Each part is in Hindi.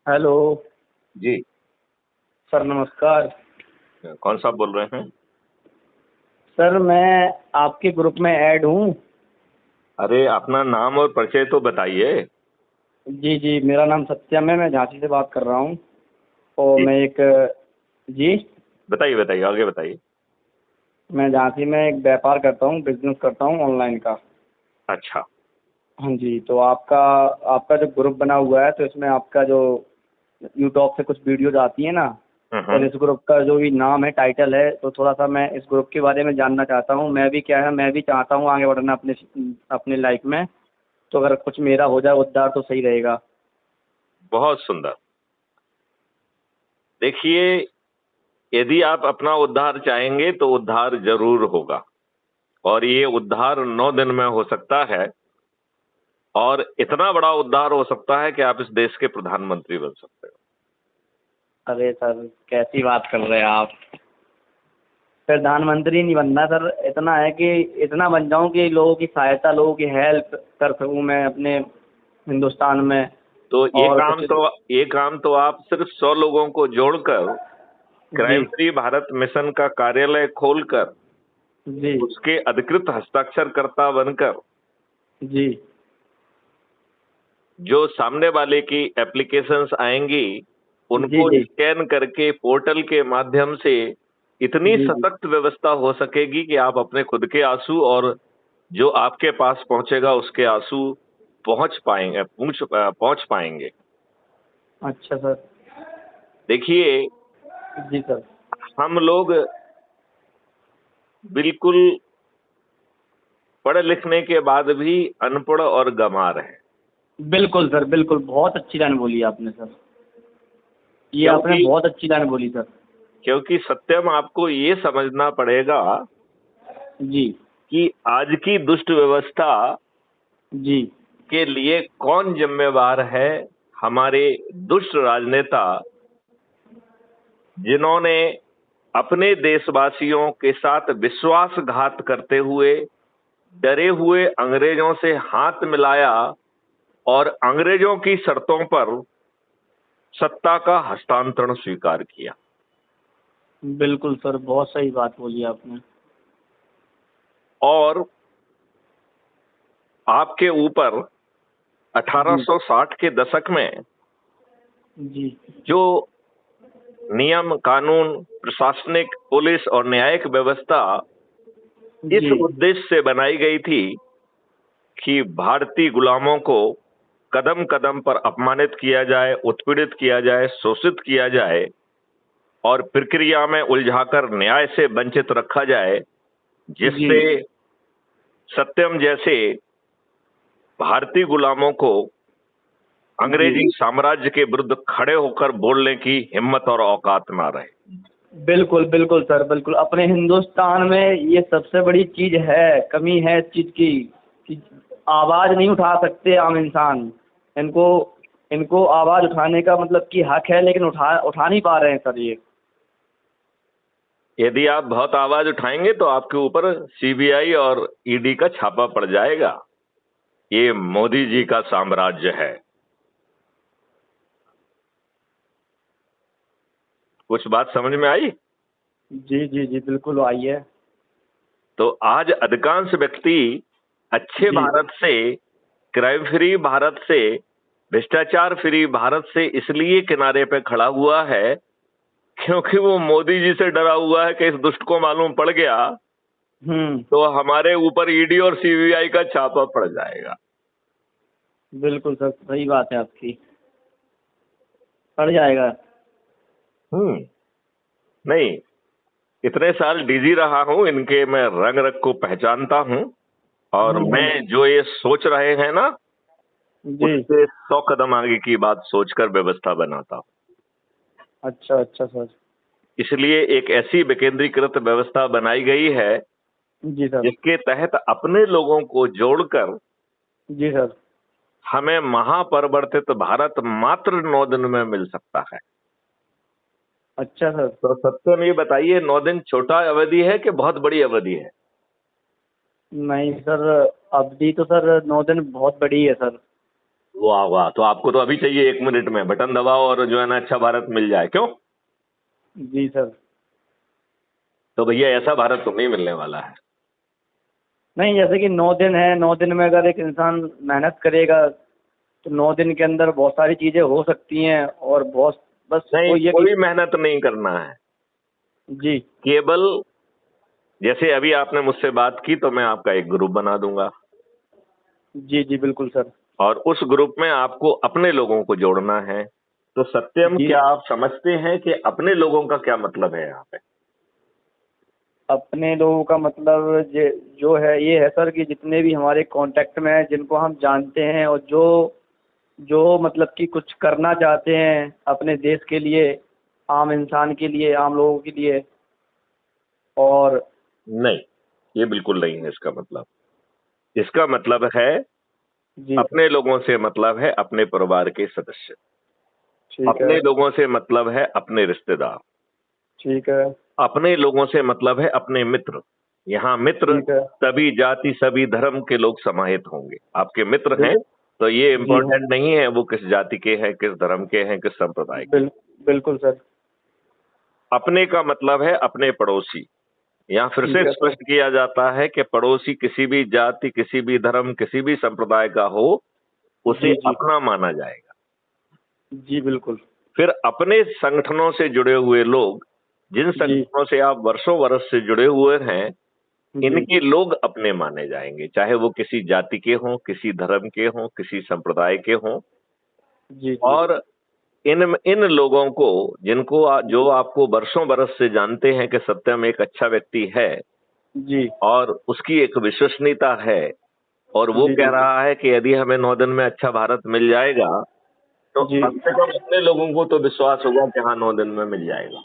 हेलो। जी। सर नमस्कार। कौन साहब बोल रहे हैं? सर मैं आपके ग्रुप में ऐड हूँ। अरे अपना नाम और परिचय तो बताइए। जी जी, मेरा नाम सत्यम है, मैं झांसी से बात कर रहा हूँ। और जी, मैं एक जी, बताइए बताइए, आगे बताइए। मैं झांसी में एक व्यापार करता हूँ, बिजनेस करता हूँ ऑनलाइन का। अच्छा। हाँ जी, तो आपका आपका जो ग्रुप बना हुआ है, तो इसमें आपका जो यूट्यूब से कुछ वीडियोज आती है ना, और हम्म। इस ग्रुप का जो भी नाम है, टाइटल है, तो थोड़ा सा मैं इस ग्रुप के बारे में जानना चाहता हूँ। मैं भी क्या है, मैं भी चाहता हूँ आगे बढ़ना अपने अपने लाइफ में। तो अगर कुछ मेरा हो जाए उद्धार तो सही रहेगा। बहुत सुंदर। देखिए, यदि आप अपना उद्धार चाहेंगे तो उद्धार जरूर होगा। और ये उद्धार 9 दिन में हो सकता है। और इतना बड़ा उद्धार हो सकता है कि आप इस देश के प्रधानमंत्री बन सकते हो। अरे सर, कैसी बात कर रहे हैं आप। प्रधानमंत्री नहीं बनना सर, इतना है कि इतना बन जाऊं कि लोगों की सहायता, लोगों की हेल्प कर सकूं मैं अपने हिंदुस्तान में। तो ये और काम कुछ। तो ये काम तो आप सिर्फ 100 लोगों को जोड़कर जी क्राइम फ्री भारत मिशन का कार्यालय खोलकर जी उसके अधिकृत हस्ताक्षरकर्ता बनकर जी जो सामने वाले की एप्लीकेशंस आएंगी जी उनको जी स्कैन करके पोर्टल के माध्यम से इतनी जी जी। सशक्त व्यवस्था हो सकेगी कि आप अपने खुद के आंसू और जो आपके पास पहुंचेगा उसके आंसू पहुंच पाएंगे। अच्छा सर। देखिए, जी सर। हम लोग बिल्कुल पढ़ लिखने के बाद भी अनपढ़ और गंवार हैं। बिल्कुल सर, बिल्कुल, बहुत अच्छी लाइन बोली आपने सर। ये आपने क्योंकि बहुत अच्छी लाइन बोली सर। क्योंकि सत्यम आपको ये समझना पड़ेगा जी कि आज की दुष्ट व्यवस्था जी के लिए कौन जिम्मेवार है। हमारे दुष्ट राजनेता, जिन्होंने अपने देशवासियों के साथ विश्वासघात करते हुए डरे हुए अंग्रेजों से हाथ मिलाया और अंग्रेजों की शर्तों पर सत्ता का हस्तांतरण स्वीकार किया। बिल्कुल सर, बहुत सही बात बोली आपने। और आपके ऊपर जी 1860 के दशक में जी जो नियम कानून, प्रशासनिक, पुलिस और न्यायिक व्यवस्था इस जी उद्देश्य से बनाई गई थी कि भारतीय गुलामों को कदम कदम पर अपमानित किया जाए, उत्पीड़ित किया जाए, शोषित किया जाए और प्रक्रिया में उलझाकर न्याय से वंचित रखा जाए, जी जिससे सत्यम जैसे भारतीय गुलामों को जी। अंग्रेजी साम्राज्य के विरुद्ध खड़े होकर बोलने की हिम्मत और औकात ना रहे। बिल्कुल बिल्कुल सर, बिल्कुल। अपने हिंदुस्तान में ये सबसे बड़ी चीज है, कमी है इस चीज की, कि आवाज नहीं उठा सकते आम इंसान। इनको इनको आवाज उठाने का मतलब कि हक है, लेकिन उठा उठा नहीं पा रहे हैं सर ये। यदि आप बहुत आवाज उठाएंगे तो आपके ऊपर सीबीआई और ईडी का छापा पड़ जाएगा। ये मोदी जी का साम्राज्य है। कुछ बात समझ में आई? जी जी जी, बिल्कुल आई है। तो आज अधिकांश व्यक्ति अच्छे जी भारत से, क्राइम फ्री भारत से, भ्रष्टाचार फ्री भारत से इसलिए किनारे पे खड़ा हुआ है क्योंकि वो मोदी जी से डरा हुआ है कि इस दुष्ट को मालूम पड़ गया हम्म। तो हमारे ऊपर ईडी और सीबीआई का छापा पड़ जाएगा। बिल्कुल सर, सही बात है आपकी। पड़ जाएगा। हम्म। नहीं, इतने साल डीजी रहा हूं, इनके मैं रंग रग को पहचानता हूं। और मैं हम्म। जो ये सोच रहे हैं ना, जी। उससे 100 कदम आगे की बात सोचकर व्यवस्था बनाता हूं। अच्छा अच्छा सर। इसलिए एक ऐसी विकेंद्रीकृत व्यवस्था बनाई गई है जी सर। जिसके तहत अपने लोगों को जोड़कर जी सर। हमें महापरिवर्तित भारत मात्र 9 दिन में मिल सकता है। अच्छा सर। तो सत्य में ये बताइए, 9 दिन छोटा अवधि है कि बहुत बड़ी अवधि है? नहीं सर, अवधि तो सर 9 दिन बहुत बड़ी है सर। वाह वाह, तो आपको तो अभी चाहिए 1 मिनट में बटन दबाओ और जो है ना अच्छा भारत मिल जाए, क्यों? जी सर। तो भैया ऐसा भारत तो नहीं मिलने वाला है। नहीं, जैसे कि 9 दिन है, 9 दिन में अगर एक इंसान मेहनत करेगा तो 9 दिन के अंदर बहुत सारी चीज़ें हो सकती हैं, और बहुत, बस नहीं, वो ये कि। कोई मेहनत नहीं करना है। जी केवल जैसे अभी आपने मुझसे बात की तो मैं आपका एक ग्रुप बना दूंगा, जी जी बिल्कुल सर। और उस ग्रुप में आपको अपने लोगों को जोड़ना है। तो सत्यम, जी, क्या आप समझते हैं कि अपने लोगों का क्या मतलब है यहाँ पे? अपने लोगों का मतलब जो है ये है सर, कि जितने भी हमारे कांटेक्ट में हैं, जिनको हम जानते हैं, और जो जो मतलब कि कुछ करना चाहते हैं अपने देश के लिए, आम इंसान के लिए, आम लोगों के लिए। और नहीं, ये बिल्कुल नहीं है इसका मतलब। इसका मतलब है, जी अपने लोगों से मतलब है अपने परिवार के सदस्य, ठीक है। अपने लोगों से मतलब है अपने रिश्तेदार, ठीक है। अपने लोगों से मतलब है अपने मित्र। यहाँ मित्र ठीक है। सभी जाति सभी धर्म के लोग समाहित होंगे। आपके मित्र बिल हैं तो ये जी हाँ। इंपॉर्टेंट नहीं है वो किस जाति के हैं, किस धर्म के हैं, किस संप्रदाय के। बिल्कुल सर। अपने का मतलब है अपने पड़ोसी। यहाँ फिर से ठीक है सर। स्पष्ट किया जाता है कि पड़ोसी किसी भी जाति, किसी भी धर्म, किसी भी संप्रदाय का हो, उसे जी जी। अपना माना जाएगा। जी बिल्कुल। फिर अपने संगठनों से जुड़े हुए लोग, जिन जी संगठनों से आप वर्षों वर्ष से जुड़े हुए हैं, जी। इनके लोग अपने माने जाएंगे, चाहे वो किसी जाति के हों, किसी धर्म के हों, किसी संप्रदाय के हों। जी जी। और इन इन लोगों को, जिनको जो आपको वर्षों बरस से जानते हैं कि सत्यम एक अच्छा व्यक्ति है जी और उसकी एक विश्वसनीयता है, और वो जी कह बिल्कुल। रहा है कि यदि हमें 9 दिन में अच्छा भारत मिल जाएगा, तो जी कम से कम अपने लोगों को तो विश्वास होगा कि हाँ 9 दिन में मिल जाएगा।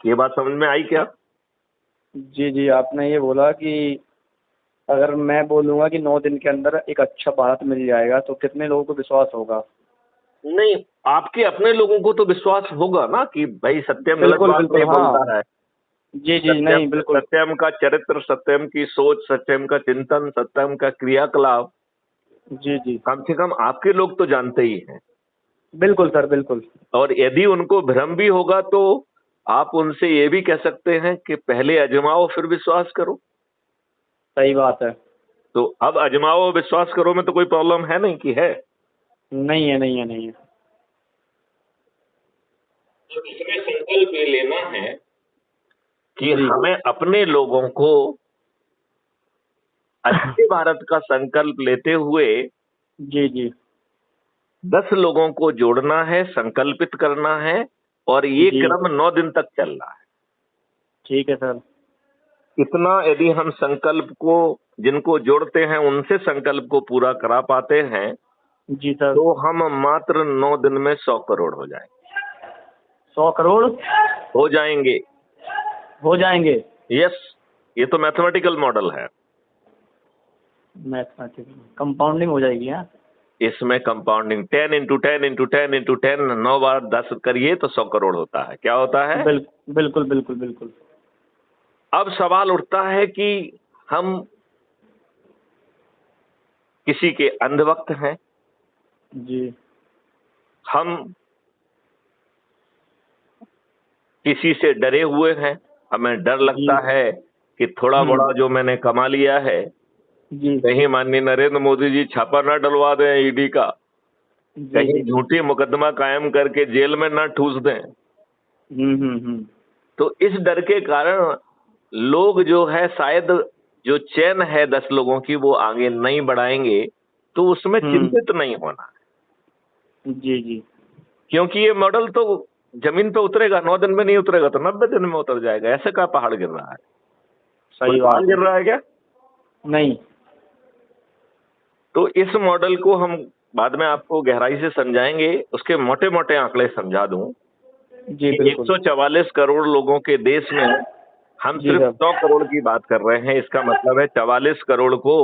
ये बात समझ में आई क्या? जी जी, आपने ये बोला कि अगर मैं बोलूँगा कि 9 दिन के अंदर एक अच्छा भारत मिल जाएगा तो कितने लोगों को विश्वास होगा। नहीं, आपके अपने लोगों को तो विश्वास होगा ना कि भाई सत्यम गलत बिल्कुल बात बिल्कुल नहीं हाँ। बोलता है। जी जी सत्यम नहीं बिल्कुल। सत्यम का चरित्र, सत्यम की सोच, सत्यम का चिंतन, सत्यम का क्रियाकलाप जी जी कम से कम आपके लोग तो जानते ही हैं। बिल्कुल सर बिल्कुल। और यदि उनको भ्रम भी होगा तो आप उनसे ये भी कह सकते हैं कि पहले आजमाओ फिर विश्वास करो। सही बात है। तो अब आजमाओ विश्वास करो में तो कोई प्रॉब्लम है नहीं कि है? नहीं है, नहीं है, नहीं है। तो इसमें संकल्प ये लेना है कि जी हमें अपने लोगों को अच्छे भारत का संकल्प लेते हुए जी जी 10 लोगों को जोड़ना है, संकल्पित करना है, और ये जी। क्रम 9 दिन तक चल रहा है। ठीक है सर। इतना यदि हम संकल्प को, जिनको जोड़ते हैं उनसे संकल्प को पूरा करा पाते हैं, जी सर। तो हम मात्र 9 दिन में 100 करोड़ हो जाएंगे। 100 करोड़ हो जाएंगे। हो जाएंगे। यस, ये तो मैथमेटिकल मॉडल है। मैथमेटिक्स कंपाउंडिंग हो जाएगी हाँ। इसमें कंपाउंडिंग 10 इंटू 10 इंटू 10 इंटू 10, 9 बार 10 करिए तो 100 करोड़ होता है। क्या होता है? बिल्कुल बिल्कुल बिल्कुल। अब सवाल उठता है कि हम किसी के अंधभक्त हैं, जी हम किसी से डरे हुए हैं, हमें डर जी। लगता है कि थोड़ा बड़ा जो मैंने कमा लिया है, जी कहीं माननीय नरेंद्र मोदी जी छापा ना डलवा दें ईडी का, जी कहीं जी। झूठी मुकदमा कायम करके जेल में ना ठूस दें। हम्म। तो इस डर के कारण लोग जो है शायद, जो चेन है 10 लोगों की वो आगे नहीं बढ़ाएंगे। तो उसमें हम्म। चिंतित नहीं होना, जी जी। क्योंकि ये मॉडल तो जमीन पे उतरेगा, 9 दिन में नहीं उतरेगा तो 90 दिन में उतर जाएगा। ऐसे का पहाड़ गिर रहा है? कोई सही पहाड़ बात है। गिर रहा है क्या? नहीं। तो इस मॉडल को हम बाद में आपको गहराई से समझाएंगे। उसके मोटे मोटे आंकड़े समझा दूं जी कि बिल्कुल। 144 करोड़ लोगों के देश में हम जी सिर्फ सर। 100 करोड़ की बात कर रहे हैं। इसका मतलब है 44 करोड़ को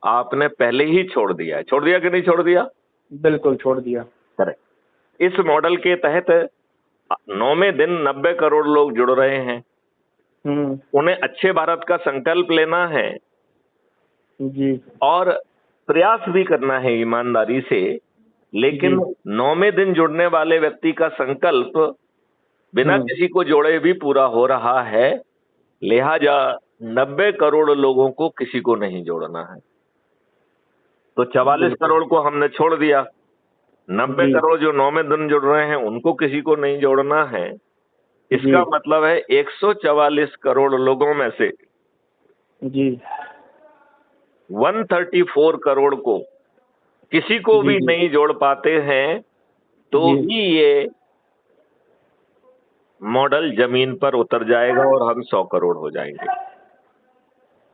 आपने पहले ही छोड़ दिया है। छोड़ दिया कि नहीं छोड़ दिया? बिल्कुल छोड़ दिया। करेक्ट। इस मॉडल के तहत 9वें दिन 90 करोड़ लोग जुड़ रहे हैं। हम्म। उन्हें अच्छे भारत का संकल्प लेना है। जी और प्रयास भी करना है ईमानदारी से, लेकिन जी। 9वें दिन जुड़ने वाले व्यक्ति का संकल्प बिना किसी को जोड़े भी पूरा हो रहा है। लिहाजा 90 करोड़ लोगों को किसी को नहीं जोड़ना है। तो 44 बिल्कुल। करोड़ को हमने छोड़ दिया। 90 जी करोड़ जो 9वें दिन जुड़ रहे हैं उनको किसी को नहीं जोड़ना है। जी इसका मतलब है 144 करोड़ लोगों में से जी 134 करोड़ को किसी को जी भी जी नहीं जोड़ पाते हैं, तो जी। ही ये मॉडल जमीन पर उतर जाएगा और हम 100 करोड़ हो जाएंगे।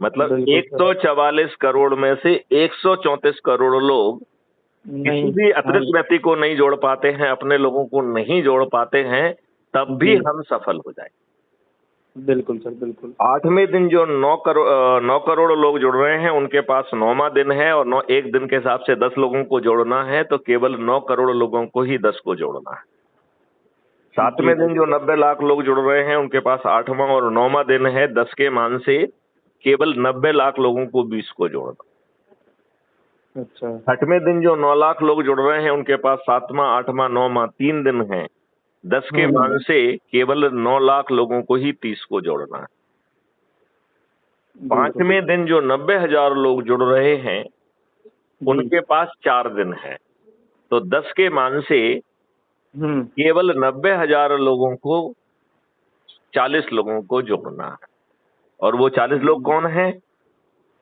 मतलब बिल्कुल सर। 144 करोड़ में से 134 करोड़ लोग किसी नहीं। भी हाँ। अतिरिक्त व्यक्ति को नहीं जोड़ पाते हैं, अपने लोगों को नहीं जोड़ पाते हैं, तब भी जी हम सफल हो जाएंगे। बिल्कुल सर बिल्कुल। 8वें दिन जो 9 करोड़ लोग जुड़ रहे हैं उनके पास 9वां दिन है और 9 एक दिन के हिसाब से 10 लोगों को जोड़ना है, तो केवल 9 करोड़ लोगों को ही 10 को जोड़ना है। जी 7वें जी। दिन जो 90 लाख लोग जुड़ रहे हैं उनके पास 8वां और 9वां दिन है, 10 के मान से केवल 90 लाख लोगों को 20 को जोड़ना। अच्छा। 6वें दिन जो 9 लाख लोग जुड़ रहे हैं उनके पास 7वां, 8वां, 9वां 3 दिन है, 10 के मान से केवल 9 लाख लोगों को ही 30 को जोड़ना है। बिल्कुल। 5वें दिन जो 90,000 लोग जुड़ रहे हैं जी। उनके पास 4 दिन है, तो 10 के मान से केवल 90,000 लोगों को 40 लोगों को जोड़ना है। और वो 40 लोग जी। कौन हैं?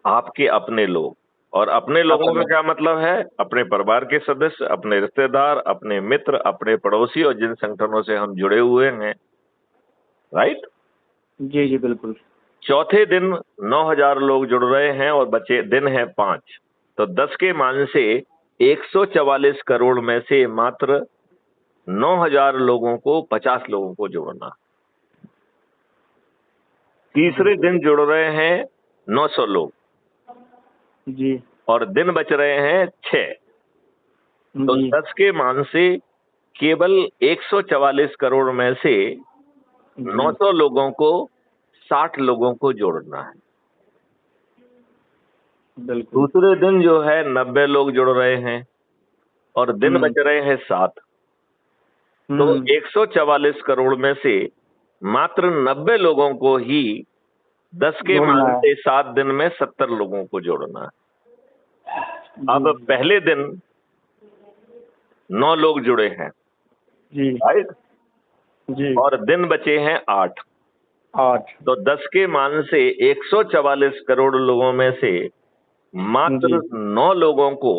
आपके अपने लोग। और अपने लोगों अपने। का क्या मतलब है? अपने परिवार के सदस्य, अपने रिश्तेदार, अपने मित्र, अपने पड़ोसी और जिन संगठनों से हम जुड़े हुए हैं। राइट। जी जी बिल्कुल। चौथे दिन 9,000 लोग जुड़ रहे हैं और बचे दिन है 5, तो 10 के मान से 144 करोड़ में से मात्र 9,000 लोगों को 50 लोगों को जोड़ना। तीसरे बिल्कुल। दिन जुड़ रहे हैं 900 लोग जी और दिन बच रहे हैं 6, तो जी 10 के मान से केवल 144 करोड़ में से जी 900 लोगों को 60 लोगों को जोड़ना है। बिल्कुल। दूसरे दिन जो है 90 लोग जुड़ रहे हैं और दिन बच रहे हैं 7, तो 144 करोड़ में से मात्र 90 लोगों को ही 10 के जोड़ना मान है। से 7 दिन में 70 लोगों को जोड़ना है। अब जी पहले दिन 9 लोग जुड़े हैं, जी राइट, जी। और दिन बचे हैं 8, 8। तो 10 के मान से 144 करोड़ लोगों में से जी मात्र 9 लोगों को,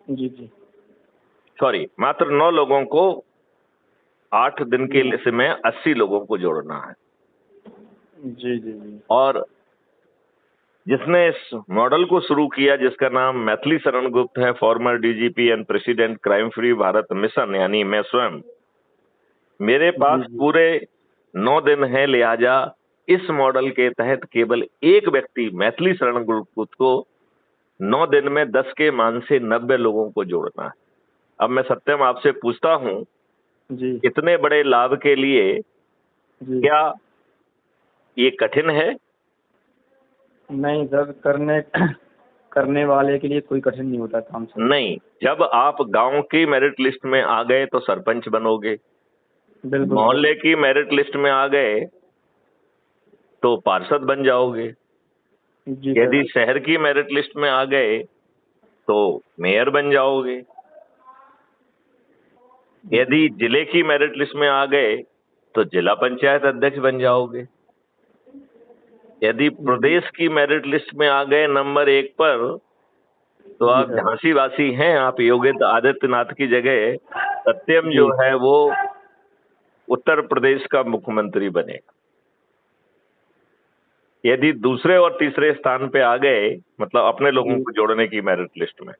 जी जी मात्र 9 लोगों को 8 दिन के जी समय 80 लोगों को जोड़ना है। जी जी जी। और जिसने इस मॉडल को शुरू किया, जिसका नाम मैथिली शरण गुप्त है, farmer DGP and president crime free Bharat mission, यानी मैं स्वयं, मेरे जी पास जी पूरे 9 दिन है। लिहाजा इस मॉडल के तहत केवल एक व्यक्ति मैथिली शरण गुप्त को 9 दिन में 10 के मान से 90 लोगों को जोड़ना है। अब मैं सत्यम आपसे पूछता हूं, जी इतने बड़े लाभ के लिए जी। क्या ये कठिन है? नहीं सर, करने करने वाले के लिए कोई कठिन नहीं होता काम सर। नहीं। जब आप गांव की मेरिट लिस्ट में आ गए तो सरपंच बनोगे, बिल्कुल सर। मोहल्ले की मेरिट लिस्ट में आ गए तो पार्षद बन जाओगे, जी यदि सर। शहर की मेरिट लिस्ट में आ गए तो मेयर बन जाओगे, यदि जिले की मेरिट लिस्ट में आ गए तो जिला पंचायत अध्यक्ष बन जाओगे, यदि जी प्रदेश की मेरिट लिस्ट में आ गए नंबर 1 पर तो जी आप सर। झांसी वासी हैं, आप योगी आदित्यनाथ की जगह सत्यम जी जो है वो उत्तर प्रदेश का मुख्यमंत्री बनेगा। यदि दूसरे और तीसरे स्थान पे आ गए, मतलब अपने लोगों जी को जोड़ने की मेरिट लिस्ट में,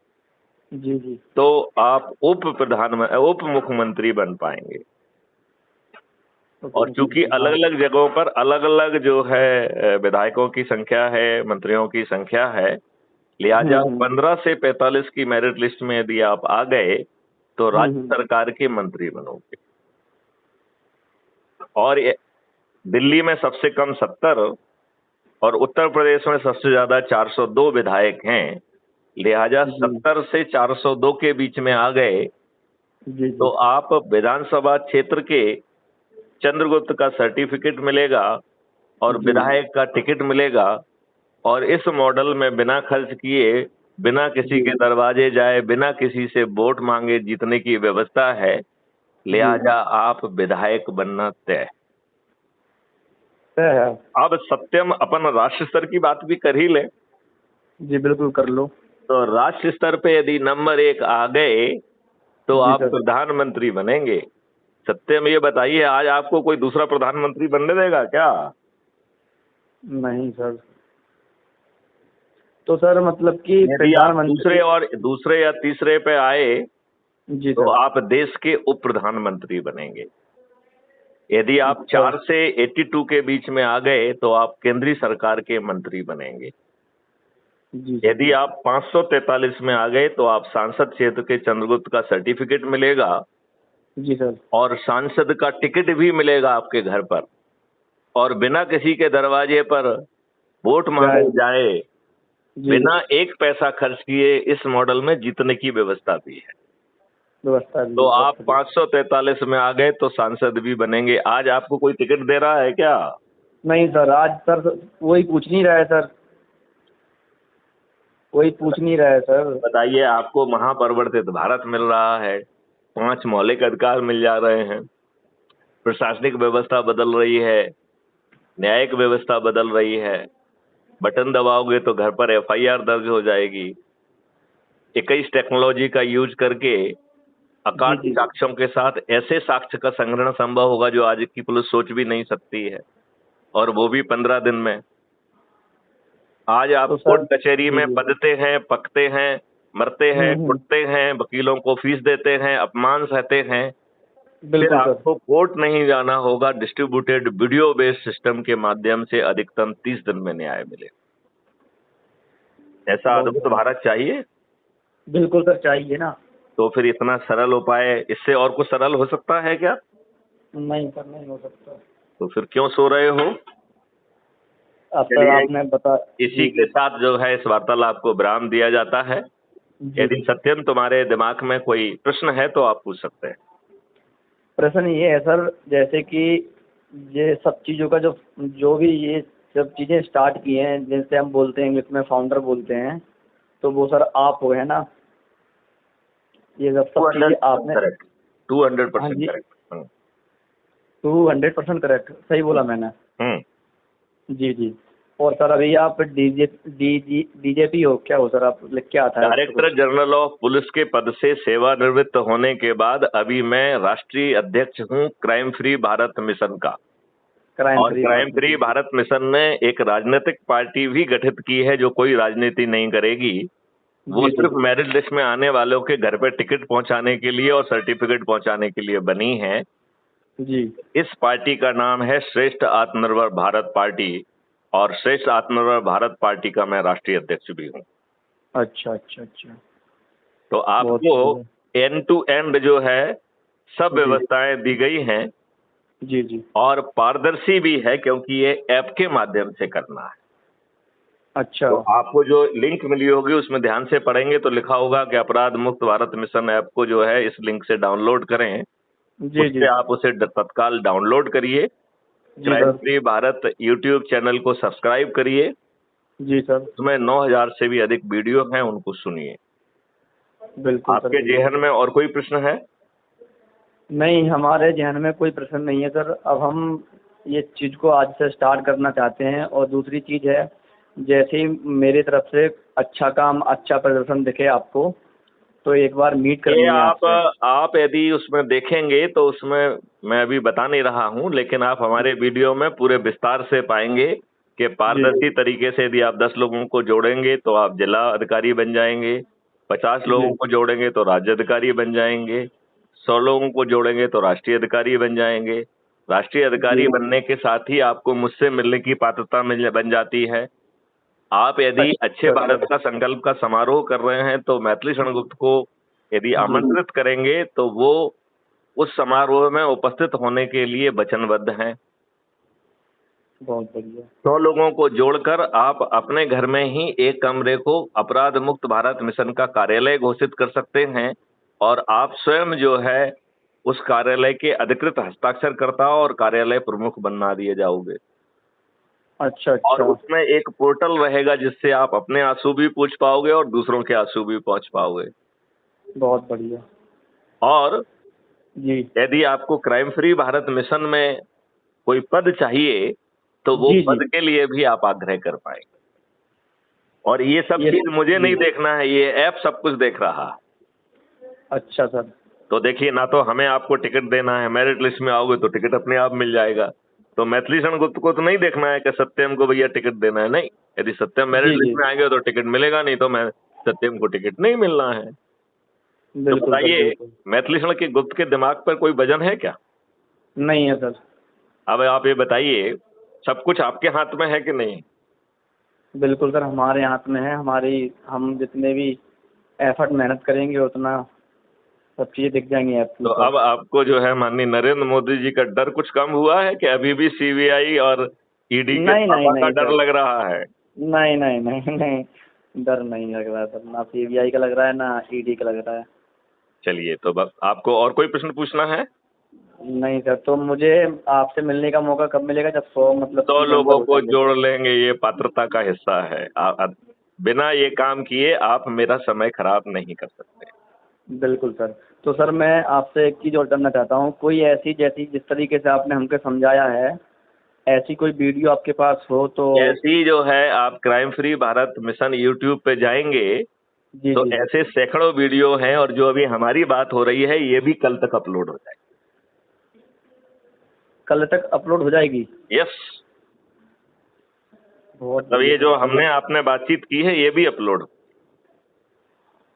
जी जी तो आप उप मुख्यमंत्री बन पाएंगे। और चूंकि अलग हाँ। अलग जगहों पर अलग अलग जो है विधायकों की संख्या है, मंत्रियों की संख्या है, लिहाजा 15 से 45 की मेरिट लिस्ट में यदि आप आ गए तो राज्य सरकार के मंत्री बनोगे। और दिल्ली में सबसे कम 70 और उत्तर प्रदेश में सबसे ज्यादा 402 विधायक हैं, लिहाजा जी 70 से 402 के बीच में आ गए जी तो जी आप विधानसभा क्षेत्र के चंद्रगुप्त का सर्टिफिकेट मिलेगा और जी विधायक का टिकट मिलेगा। और इस मॉडल में बिना खर्च किए, बिना किसी जी के दरवाजे जाए, बिना किसी से वोट मांगे जीतने की व्यवस्था है। जी लिहाजा आप विधायक बनना तय। तय है। अब सत्यम अपन राष्ट्र स्तर की बात भी कर ही ले, जी बिल्कुल कर लो। तो राष्ट्र स्तर पे यदि नंबर 1 आ गए तो जी आप सर। प्रधानमंत्री बनेंगे। सत्यम ये बताइए, आज आपको कोई दूसरा प्रधानमंत्री बनने देगा क्या? नहीं सर। तो सर मतलब कि यदि आप प्रधानमंत्री। दूसरे या तीसरे पे आए जी तो सर। आप देश के उप प्रधानमंत्री बनेंगे। यदि आप अच्छा। 4 से 82 के बीच में आ गए तो आप केंद्रीय सरकार के मंत्री बनेंगे। जी सर। यदि आप 543 में आ गए तो आप सांसद क्षेत्र के चंद्रगुप्त का सर्टिफिकेट मिलेगा जी सर। और सांसद का टिकट भी मिलेगा आपके घर पर, और बिना किसी के दरवाजे पर वोट मांगे जाए। जाए, जी बिना एक पैसा खर्च किए इस मॉडल में जीतने की व्यवस्था भी है। व्यवस्था भी तो है, बहुत आप बढ़िया। 543 में आ गए तो सांसद भी बनेंगे। आज आपको कोई टिकट दे रहा है क्या? नहीं सर, आज सर वही पूछ नहीं रहा है सर, वही पूछ नहीं रहा है सर। बताइए, आपको महापरिवर्तित भारत मिल रहा है, 5 मौलिक अधिकार मिल जा रहे हैं, प्रशासनिक व्यवस्था बदल रही है, न्यायिक व्यवस्था बदल रही है, बटन दबाओगे तो घर पर एफआईआर दर्ज हो जाएगी। 21 टेक्नोलॉजी का यूज करके जी अकाट जी। साक्ष्यों के साथ ऐसे साक्ष्य का संग्रहण संभव होगा जो आज की पुलिस सोच भी नहीं सकती है, और वो भी 15 दिन में। आज आप तो सर। कोर्ट कचहरी जी में जी। पदते हैं, पकते हैं, मरते हैं, हम्म। कुटते हैं, वकीलों को फीस देते हैं, अपमान सहते हैं, फिर बिल्कुल सर। आपको कोर्ट नहीं जाना होगा। डिस्ट्रीब्यूटेड वीडियो बेस्ड सिस्टम के माध्यम से अधिकतम 30 दिन में न्याय मिले। ऐसा बहुत अद्भुत बढ़िया। भारत चाहिए। बिल्कुल सर, चाहिए ना। तो फिर इतना सरल उपाय, इससे और कुछ सरल हो सकता है क्या? नहीं सर, नहीं हो सकता। तो फिर क्यों सो रहे हो? अब सर चलिए, आपने बता। इसी जी के जी। साथ जो है इस वार्तालाप को विराम दिया जाता है। जी यदि जी। सत्यम तुम्हारे दिमाग में कोई प्रश्न है तो आप पूछ सकते हैं। प्रश्न ये है सर, जैसे कि ये सब चीज़ों का जो जो भी ये सब चीज़ें स्टार्ट की हैं, जैसे हम बोलते हैं इंग्लिश में फाउंडर बोलते हैं, तो वो सर आप हो, है ना? ये सब टू सब चीज़ें हंड्रेड आपने। करेक्ट। टू हंड्रेड हाँ परसेंट जी। करेक्ट। 200% करेक्ट, सही बोला मैंने। हम्म। जी जी। और सर अभी आप डीजेपी हो क्या हो सर? आप लिख के आता है उस पर डायरेक्टर कुछ। जनरल ऑफ पुलिस के पद से सेवानिवृत्त होने के बाद अभी मैं राष्ट्रीय अध्यक्ष हूं क्राइम फ्री भारत मिशन का। क्राइम और free crime Bharat free mission. Bharat mission ने एक राजनीतिक पार्टी भी गठित की है जो कोई राजनीति नहीं करेगी। वो जी जी। सिर्फ मेरिट लिस्ट में आने वालों के घर पे टिकट पहुंचाने के लिए और सर्टिफिकेट पहुंचाने के लिए बनी है। जी। इस पार्टी का नाम है श्रेष्ठ आत्मनिर्भर भारत पार्टी, और श्रेष्ठ आत्मनिर्भर भारत पार्टी का मैं राष्ट्रीय अध्यक्ष भी हूं। अच्छा अच्छा अच्छा। तो बहुत आपको बढ़िया। एंड टू एंड जो है सब जी व्यवस्थाएं दी गई हैं, जी जी। और पारदर्शी भी है क्योंकि ये ऐप के माध्यम से करना है। अच्छा। तो आपको जो लिंक मिली होगी उसमें ध्यान से पढ़ेंगे तो लिखा होगा कि अपराध मुक्त भारत मिशन ऐप को जो है इस लिंक से डाउनलोड करें। जी जी। उससे आप उसे तत्काल डाउनलोड करिए। जी crime sir. Free Bharat YouTube channel को सब्सक्राइब करिए। जी सर। उसमें 9000 से भी अधिक वीडियो हैं, उनको सुनिए। बिल्कुल सर, आपके बिल्कुल। जेहन में और कोई प्रश्न है? नहीं, हमारे ध्यान में कोई प्रश्न नहीं है सर। अब हम ये चीज़ को आज से स्टार्ट करना चाहते हैं। और दूसरी चीज़ है, जैसे ही मेरी तरफ से अच्छा काम, अच्छा प्रदर्शन दिखे आपको, तो एक बार मीट ये करनी है आपसे। आप यदि उसमें देखेंगे तो उसमें मैं अभी बता नहीं रहा हूं, लेकिन आप हमारे वीडियो में पूरे विस्तार से पाएंगे कि जी जी। पारदर्शी तरीके से यदि आप 10 लोगों को जोड़ेंगे तो आप जिला अधिकारी बन जाएंगे, 50 लोगों जी को जोड़ेंगे तो राज्य अधिकारी बन जाएंगे, 100 लोगों को जोड़ेंगे तो राष्ट्रीय अधिकारी बन जाएंगे। राष्ट्रीय जी। अधिकारी बनने के साथ ही आपको मुझसे मिलने की पात्रता बन जाती है। आप यदि अच्छे अच्छा अच्छा। भारत का संकल्प का समारोह कर रहे हैं तो मैथिली शरणगुप्त को यदि जी आमंत्रित करेंगे तो वो उस समारोह में उपस्थित होने के लिए वचनबद्ध हैं। बहुत बढ़िया। 100 लोगों को जोड़कर आप अपने घर में ही एक कमरे को अपराध मुक्त भारत मिशन का कार्यालय घोषित कर सकते हैं, और आप स्वयं जो है उस कार्यालय के अधिकृत हस्ताक्षरकर्ता और कार्यालय प्रमुख बना दिए जाओगे। अच्छा और अच्छा। उसमें एक पोर्टल रहेगा जिससे आप अपने आंसू भी पूछ पाओगे और दूसरों के आंसू भी पहुंच पाओगे। बहुत बढ़िया। और जी यदि आपको क्राइम फ्री भारत मिशन में कोई पद चाहिए तो वो जी जी। पद के लिए भी आप आग्रह कर पाएंगे। और ये सब ये चीज मुझे जी। नहीं देखना है, ये ऐप सब कुछ देख रहा है। अच्छा सर। तो देखिए, ना तो हमें आपको टिकट देना है, मेरिट लिस्ट में आओगे तो टिकट अपने आप मिल जाएगा। तो मैथिली शरण गुप्त को तो नहीं देखना है कि सत्यम को भैया टिकट देना है, नहीं। यदि सत्यम मेरिट जी लिस्ट जी। में आएंगे तो टिकट मिलेगा, नहीं तो मैं सत्यम को टिकट नहीं मिलना है। तो बिल्कुल सर बताइए, बिल्कुल। मैथिली शरण के गुप्त के दिमाग पर कोई वजन है क्या? नहीं है सर। अब आप ये बताइए, सब कुछ आपके हाथ में है कि नहीं? बिल्कुल सर, हमारे हाथ में है। हम जितने भी एफर्ट मेहनत करेंगे उतना सब चीज़ें दिख जाएंगी ऐप के तो ऊपर। अब आपको जो है माननीय नरेंद्र मोदी जी का डर कुछ कम हुआ है कि अभी भी सीबीआई और ईडी के नहीं नहीं थापा का नहीं डर सर। लग रहा है? नहीं नहीं नहीं नहीं, डर नहीं लग रहा है सर। ना सीबीआई का लग रहा है, ना ईडी का लग रहा है। चलिए, तो बस आपको और कोई प्रश्न पूछना है? नहीं सर, तो मुझे आपसे मिलने का मौका कब मिलेगा? जब 100 मतलब 100 कि मेंबर लोगों हो को जाएंगे तो। जोड़ लेंगे, ये पात्रता का हिस्सा है। बिना ये काम किए आप मेरा समय खराब नहीं कर सकते। बिल्कुल सर। तो सर मैं आपसे एक चीज़ और जानना चाहता हूँ, कोई ऐसी जैसी जिस तरीके से आपने हमको समझाया है, ऐसी कोई वीडियो आपके पास हो तो। ऐसी जो है, आप crime free Bharat mission YouTube पे जाएंगे जी तो जी। ऐसे सैकड़ों वीडियो हैं, और जो अभी हमारी बात हो रही है ये भी कल तक अपलोड हो कल तक अपलोड हो जाएगी? जाएगी। यस। बहुत तब बढ़िया ये सर, जो चलो। हमने आपने बातचीत की है ये भी अपलोड।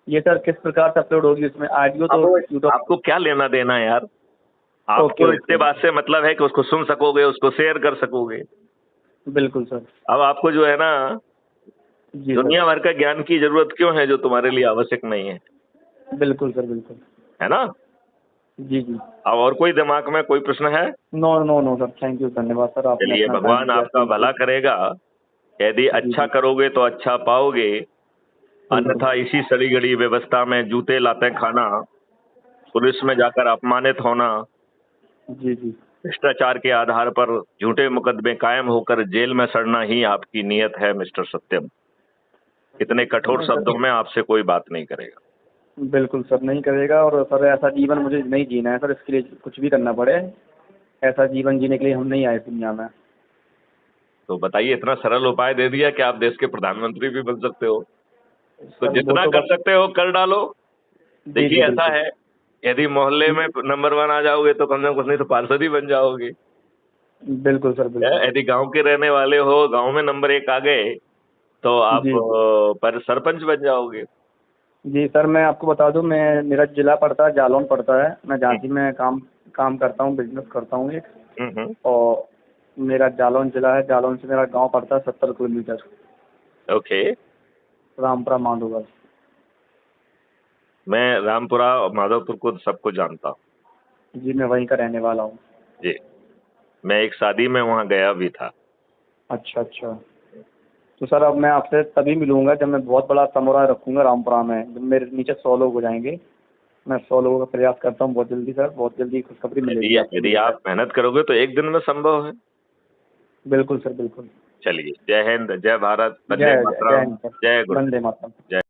ये सर किस प्रकार से अपलोड होगी? उसमें ऑडियो अब तो यूट्यूब। आपको क्या लेना देना है यार? ओके आपको इतने ओके। बात से मतलब है कि उसको सुन सकोगे, उसको शेयर कर सकोगे। बिल्कुल सर। अब आपको जो है ना, जी सर। दुनिया भर का ज्ञान की जरूरत क्यों है जो तुम्हारे लिए आवश्यक नहीं है? बिल्कुल सर बिल्कुल। है ना? जी जी। अब और कोई दिमाग में कोई प्रश्न है? No no no sir, thank you, धन्यवाद सर, आपने चलिए, अपना टाइम भगवान दिया। आपका थैंक यू। भला करेगा। यदि जी अच्छा जी। करोगे तो अच्छा पाओगे, बिल्कुल। अन्यथा इसी सड़ी गड़ी व्यवस्था में जूते लाते खाना, पुलिस में जाकर अपमानित होना, जी जी। भ्रष्टाचार के आधार पर झूठे मुकदमे कायम होकर जेल में सड़ना ही आपकी नीयत है मिस्टर सत्यम। इतने कठोर हाँ शब्दों सर। में आपसे कोई बात नहीं करेगा। बिल्कुल सर, नहीं करेगा। और सर ऐसा जीवन मुझे नहीं जीना है सर, इसके लिए कुछ भी करना पड़े। ऐसा जीवन जीने के लिए हम नहीं आए इस दुनिया में। तो बताइए, इतना सरल उपाय दे दिया कि आप देश के प्रधानमंत्री भी बन सकते हो। तो सर वो जितना तो कर बस। सकते हो कर डालो। जी जी देखिए, ऐसा बिल्कुल। है, यदि मोहल्ले में नंबर 1 आ जाओगे तो कम से कम कुछ नहीं तो पार्षद ही बन जाओगे। बिल्कुल सर बिल्कुल। यदि गांव के रहने वाले हो, गांव में नंबर 1 आ गए तो आप जी पर सरपंच बन जाओगे। जी। सर मैं आपको बता दूं, मेरा जिला पड़ता है, जालौन पड़ता है। मैं झांसी में काम काम करता हूँ, बिजनेस करता हूँ एक। हम्म। और मेरा जालौन जिला है। जालौन से मेरा गांव पड़ता है 70 किलोमीटर, ओके। रामपुरा मांडूगढ़। मैं रामपुरा और माधवपुर को सबको जानता हूँ। जी मैं वहीं का रहने वाला हूँ। जी, मैं एक शादी में वहाँ गया भी था। अच्छा अच्छा। तो सर अब मैं आपसे तभी मिलूंगा जब मैं बहुत बड़ा समोरा रखूंगा रामपुरा में, जब मेरे नीचे 100 लोग हो जाएंगे। मैं 100 लोगों का प्रयास करता हूँ बहुत जल्दी सर, बहुत जल्दी खुशखबरी यदि मिलेगी आपसे यदि मुझे सर। आप मेहनत करोगे तो एक दिन में संभव है। बिल्कुल सर बिल्कुल। चलिए, जय हिंद, जय भारत, वंदे जय जय जय मातरम, हिंद सर। जय गुरु। वंदे मातरम। जय